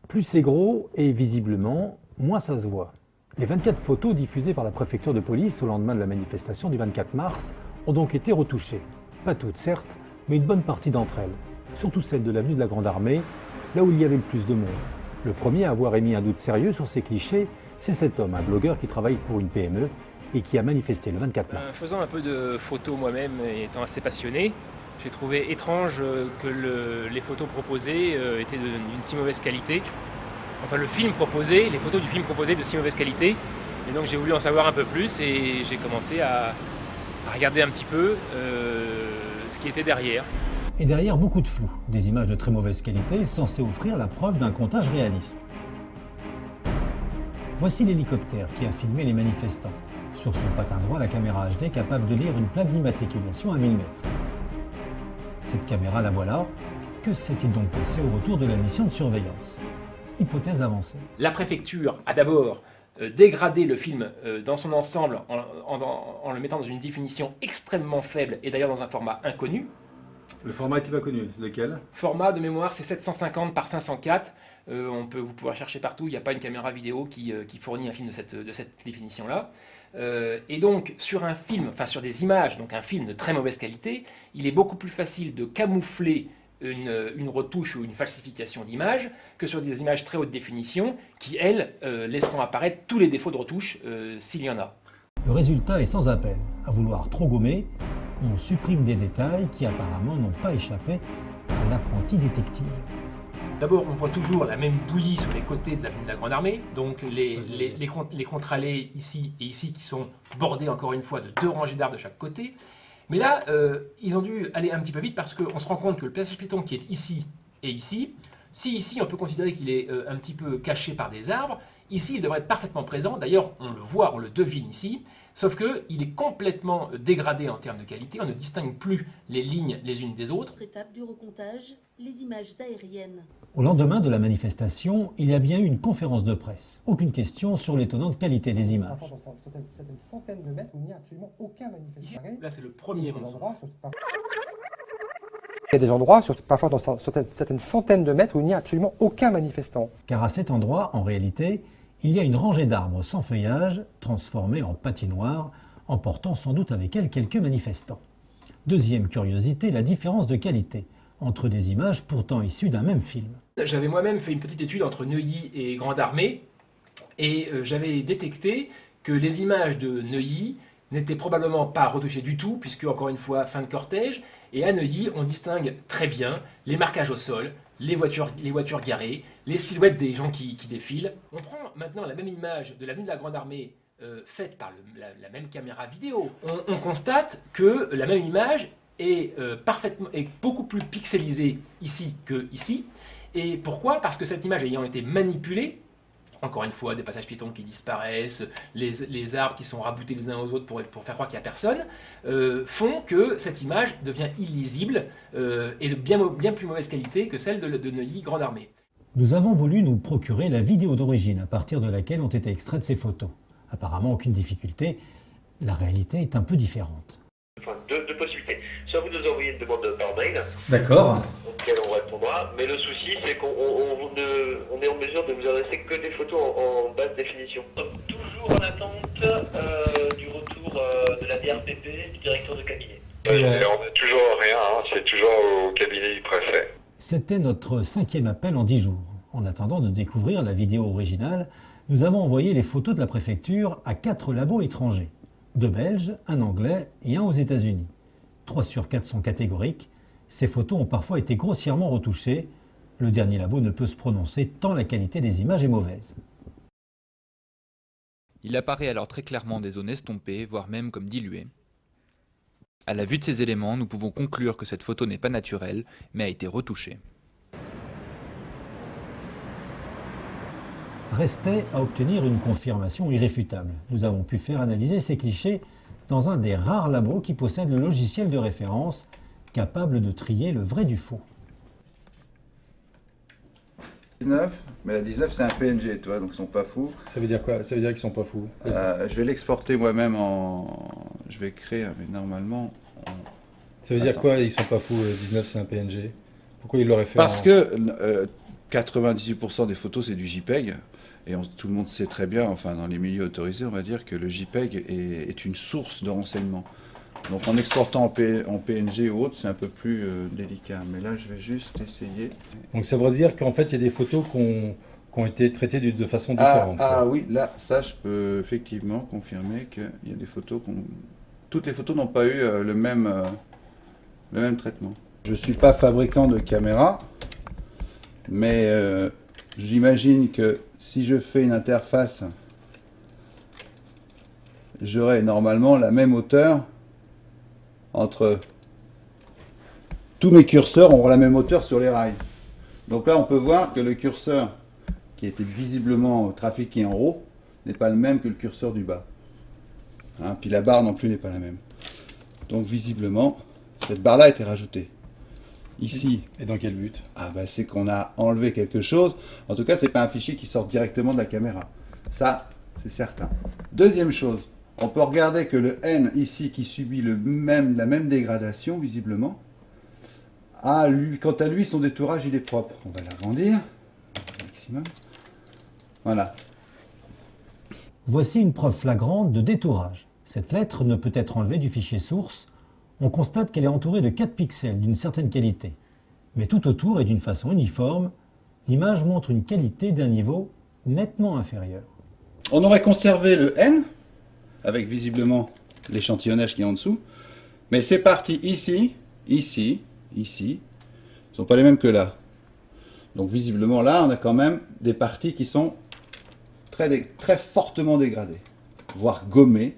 Plus c'est gros et visiblement, moins ça se voit. Les 24 photos diffusées par la préfecture de police au lendemain de la manifestation du 24 mars ont donc été retouchées. Pas toutes certes, mais une bonne partie d'entre elles. Surtout celle de l'avenue de la Grande Armée, là où il y avait le plus de monde. Le premier à avoir émis un doute sérieux sur ces clichés, c'est cet homme, un blogueur qui travaille pour une PME et qui a manifesté le 24 mars. Faisant un peu de photos moi-même et étant assez passionné, j'ai trouvé étrange que les photos proposées étaient d'une si mauvaise qualité. Enfin les photos du film proposé de si mauvaise qualité. Et donc j'ai voulu en savoir un peu plus et j'ai commencé à regarder un petit peu ce qui était derrière. Et derrière, beaucoup de flou, des images de très mauvaise qualité censées offrir la preuve d'un comptage réaliste. Voici l'hélicoptère qui a filmé les manifestants. Sur son patin droit, la caméra HD capable de lire une plaque d'immatriculation à 1000 mètres. Cette caméra, la voilà. Que s'est-il donc passé au retour de la mission de surveillance? Hypothèse avancée. La préfecture a d'abord dégradé le film dans son ensemble en le mettant dans une définition extrêmement faible et d'ailleurs dans un format inconnu. Le format n'était pas connu, lequel? Format de mémoire, c'est 750 par 504. Vous pouvez chercher partout, il n'y a pas une caméra vidéo qui fournit un film de cette définition-là. Et donc, sur des images, donc un film de très mauvaise qualité, il est beaucoup plus facile de camoufler une retouche ou une falsification d'image que sur des images très haute définition qui, elles, laisseront apparaître tous les défauts de retouche s'il y en a. Le résultat est sans appel. À vouloir trop gommer, on supprime des détails qui apparemment n'ont pas échappé à l'apprenti détective. D'abord, on voit toujours la même bouillie sur les côtés de la Grande Armée, donc les contre-allées ici et ici qui sont bordées encore une fois de 2 rangées d'arbres de chaque côté. Mais là, ils ont dû aller un petit peu vite parce qu'on se rend compte que le passage piéton qui est ici et ici, si ici on peut considérer qu'il est un petit peu caché par des arbres, ici il devrait être parfaitement présent, d'ailleurs on le voit, on le devine ici, sauf qu'il est complètement dégradé en termes de qualité, on ne distingue plus les lignes les unes des autres. Étape du recomptage, les images aériennes. Au lendemain de la manifestation, il y a bien eu une conférence de presse. Aucune question sur l'étonnante qualité des images. Sur certaines centaines de mètres où il n'y a absolument aucun manifestant. Ici, là c'est le premier mensonge. Il y a des endroits, parfois dans certaines centaines de mètres, où il n'y a absolument aucun manifestant. Car à cet endroit, en réalité, il y a une rangée d'arbres sans feuillage, transformée en patinoire, emportant sans doute avec elle quelques manifestants. Deuxième curiosité, la différence de qualité entre des images pourtant issues d'un même film. J'avais moi-même fait une petite étude entre Neuilly et Grande Armée, et j'avais détecté que les images de Neuilly n'étaient probablement pas retouchées du tout, puisque, encore une fois, fin de cortège, et à Neuilly, on distingue très bien les marquages au sol, les voitures garées, les silhouettes des gens qui défilent. On prend maintenant la même image de l'avenue de la Grande Armée, faite par la même caméra vidéo. On constate que la même image est beaucoup plus pixelisée ici que ici. Et pourquoi? Parce que cette image ayant été manipulée, encore une fois, des passages piétons qui disparaissent, les arbres qui sont raboutés les uns aux autres pour faire croire qu'il n'y a personne, font que cette image devient illisible et de bien plus mauvaise qualité que celle de Neuilly Grande Armée. Nous avons voulu nous procurer la vidéo d'origine à partir de laquelle ont été extraites ces photos. Apparemment, aucune difficulté. La réalité est un peu différente. Enfin, deux possibilités. Soit vous nous envoyez une demande par mail, D'accord. auquel on répondra, mais le souci c'est qu'on est en mesure de vous adresser que des photos en basse définition. Nous sommes toujours en attente du retour de la DRPP, du directeur de cabinet. On n'a toujours rien, c'est toujours au cabinet du préfet. C'était notre 5e appel en 10 jours. En attendant de découvrir la vidéo originale, nous avons envoyé les photos de la préfecture à 4 labos étrangers. 2 Belges, un Anglais et un aux États-Unis. 3 sur 4 sont catégoriques. Ces photos ont parfois été grossièrement retouchées. Le dernier labo ne peut se prononcer tant la qualité des images est mauvaise. Il apparaît alors très clairement des zones estompées, voire même comme diluées. À la vue de ces éléments, nous pouvons conclure que cette photo n'est pas naturelle, mais a été retouchée. Restait à obtenir une confirmation irréfutable. Nous avons pu faire analyser ces clichés dans un des rares labos qui possède le logiciel de référence capable de trier le vrai du faux. 19, mais la 19 c'est un PNG, toi, donc ils sont pas fous. Ça veut dire quoi? Ça veut dire qu'ils sont pas fous. Je vais l'exporter moi-même je vais créer, mais normalement... Ça veut dire quoi, ils sont pas fous, 19 c'est un PNG? Pourquoi ils l'auraient fait Parce que 98% des photos, c'est du JPEG. Et tout le monde sait très bien, enfin dans les milieux autorisés, on va dire que le JPEG est une source de renseignement. Donc en exportant en PNG ou autre, c'est un peu plus délicat. Mais là, je vais juste essayer. Donc ça veut dire qu'en fait, il y a des photos qui ont été traitées de façon différente. Ah oui, là, ça, je peux effectivement confirmer qu'il y a des photos toutes les photos n'ont pas eu le même traitement. Je ne suis pas fabricant de caméra, mais j'imagine que si je fais une interface, j'aurai normalement la même hauteur entre tous mes curseurs, auront la même hauteur sur les rails. Donc là, on peut voir que le curseur qui était visiblement trafiqué en haut n'est pas le même que le curseur du bas. Hein, puis la barre non plus n'est pas la même. Donc visiblement, cette barre-là a été rajoutée. Ici. Et dans quel but? Ah bah c'est qu'on a enlevé quelque chose. En tout cas, c'est pas un fichier qui sort directement de la caméra. Ça, c'est certain. Deuxième chose, on peut regarder que le N ici qui subit la même dégradation, visiblement, quant à lui, son détourage, il est propre. On va l'agrandir au maximum. Voilà. Voici une preuve flagrante de détourage. Cette lettre ne peut être enlevée du fichier source. On constate qu'elle est entourée de 4 pixels d'une certaine qualité. Mais tout autour et d'une façon uniforme, l'image montre une qualité d'un niveau nettement inférieur. On aurait conservé le N, avec visiblement l'échantillonnage qui est en dessous, mais ces parties ici, ici, ici, ne sont pas les mêmes que là. Donc visiblement là, on a quand même des parties qui sont très fortement dégradées, voire gommées.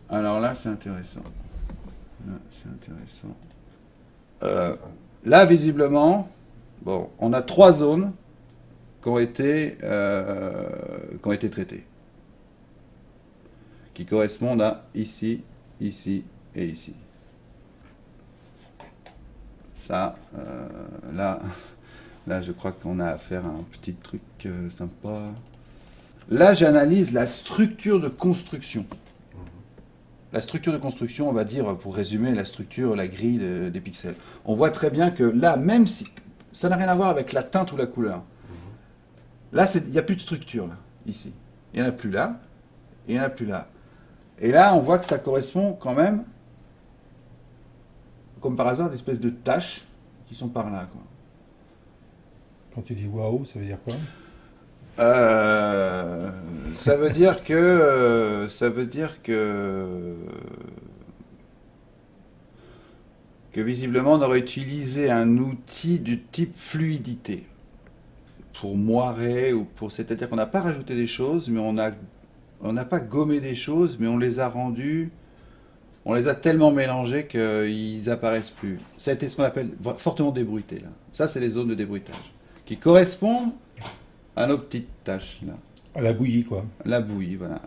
Alors là, c'est intéressant. Là, visiblement, bon, on a 3 zones qui ont été traitées, qui correspondent à ici, ici et ici. Ça, là, je crois qu'on a affaire à un petit truc sympa. Là, j'analyse la structure de construction. La structure de construction, on va dire, pour résumer, la structure, la grille des pixels. On voit très bien que là, même si ça n'a rien à voir avec la teinte ou la couleur, là, il n'y a plus de structure, là, ici. Il n'y en a plus là, et il n'y en a plus là. Et là, on voit que ça correspond quand même, comme par hasard, des espèces de taches qui sont par là, quoi. Quand tu dis waouh, ça veut dire quoi? Ça veut dire que visiblement on aurait utilisé un outil du type fluidité pour moirer ou pour, c'est-à-dire qu'on n'a pas rajouté des choses, mais on n'a pas gommé des choses, mais on les a rendues, on les a tellement mélangées qu'ils apparaissent plus. Ça a été ce qu'on appelle fortement débruité là. Ça, c'est les zones de débruitage qui correspondent à nos petites taches là. À la bouillie, quoi. La bouillie, voilà.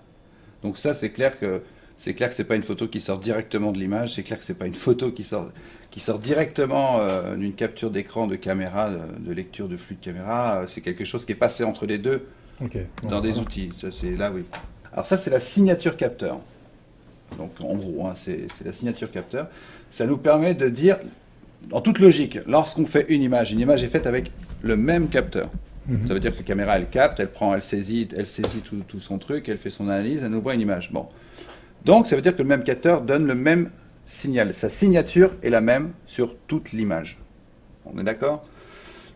Donc ça, c'est clair que c'est pas une photo qui sort directement de l'image. C'est clair que c'est pas une photo qui sort directement d'une capture d'écran de caméra, de lecture de flux de caméra. C'est quelque chose qui est passé entre les deux dans des outils. Ça, c'est là, oui. Alors ça, c'est la signature capteur. Donc en gros, hein, c'est la signature capteur. Ça nous permet de dire, en toute logique, lorsqu'on fait une image est faite avec le même capteur. Ça veut dire que la caméra, elle capte, elle saisit tout son truc, elle fait son analyse, elle nous voit une image. Bon. Donc, ça veut dire que le même capteur donne le même signal. Sa signature est la même sur toute l'image. On est d'accord?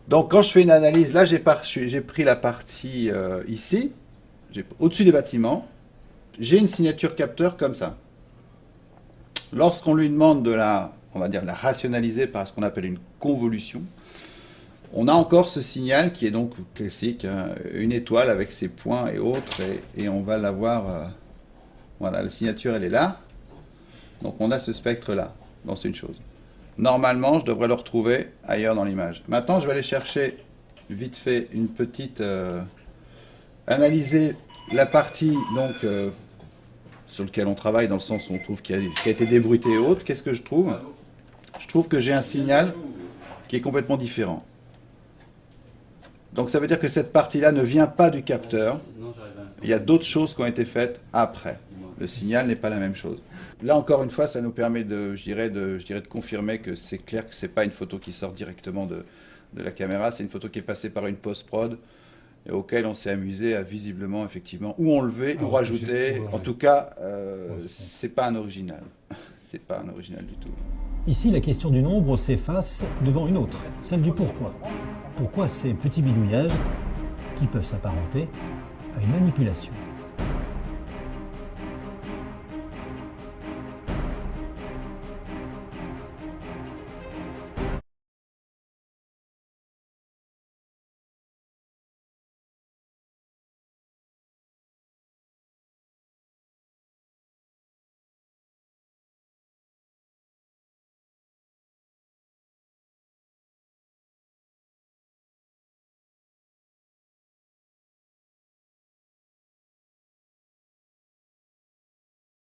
Donc, quand je fais une analyse, là, j'ai pris la partie ici, au-dessus des bâtiments, j'ai une signature capteur comme ça. Lorsqu'on lui demande de on va dire, la rationaliser par ce qu'on appelle une convolution, on a encore ce signal qui est donc classique, une étoile avec ses points et autres, et on va l'avoir, voilà, la signature elle est là, donc on a ce spectre-là, donc c'est une chose. Normalement, je devrais le retrouver ailleurs dans l'image. Maintenant, je vais aller chercher vite fait une petite, analyser la partie donc sur laquelle on travaille, dans le sens où on trouve qui a été débruité et autres. Qu'est-ce que je trouve? Je trouve que j'ai un signal qui est complètement différent. Donc ça veut dire que cette partie-là ne vient pas du capteur. Il y a d'autres choses qui ont été faites après. Le signal n'est pas la même chose. Là encore une fois, ça nous permet de confirmer que c'est clair que c'est pas une photo qui sort directement de la caméra, c'est une photo qui est passée par une post-prod et auquel on s'est amusé à visiblement, effectivement, ou enlever ou rajouter. En tout cas, c'est pas un original. C'est pas un original du tout. Ici, la question du nombre s'efface devant une autre, celle du pourquoi. Pourquoi ces petits bidouillages qui peuvent s'apparenter à une manipulation ?